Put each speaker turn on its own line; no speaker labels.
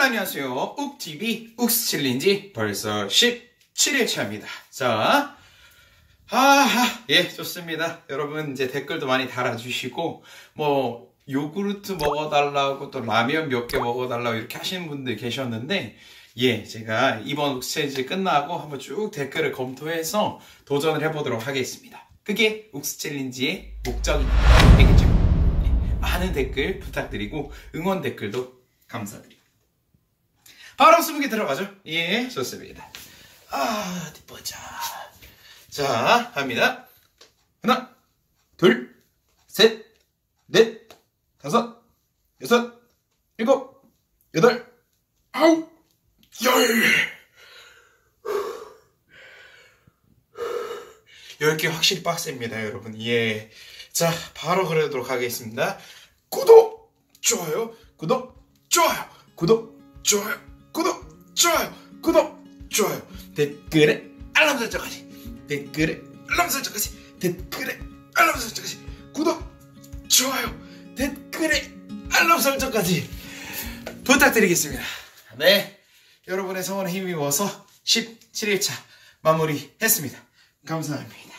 여러분 안녕하세요. 욱TV 욱스 챌린지 벌써 17일차입니다. 자, 예, 좋습니다. 여러분 이제 댓글도 많이 달아주시고 뭐 요구르트 먹어달라고 또 라면 몇 개 먹어달라고 이렇게 하시는 분들 계셨는데, 예, 제가 이번 욱스 챌린지 끝나고 한번 쭉 댓글을 검토해서 도전을 해보도록 하겠습니다. 그게 욱스 챌린지의 목적입니다. 되겠죠? 예, 많은 댓글 부탁드리고 응원 댓글도 감사드립니다. 바로 20개 들어가죠? 예, 좋습니다. 어디 보자. 자, 갑니다. 하나, 둘, 셋, 넷, 다섯, 여섯, 일곱, 여덟, 아홉, 열. 10개 확실히 빡셉니다, 여러분. 예. 자, 바로 그러도록 하겠습니다. 구독, 좋아요, 구독, 좋아요, 구독, 좋아요, 구독, 좋아요, 구독, 좋아요. 댓글에 알람 설정까지. 댓글에 알람 설정까지. 댓글에 알람 설정까지. 구독, 좋아요, 댓글에 알람 설정까지 부탁드리겠습니다. 네, 여러분의 성원에 힘입어서 17일차 마무리했습니다. 감사합니다.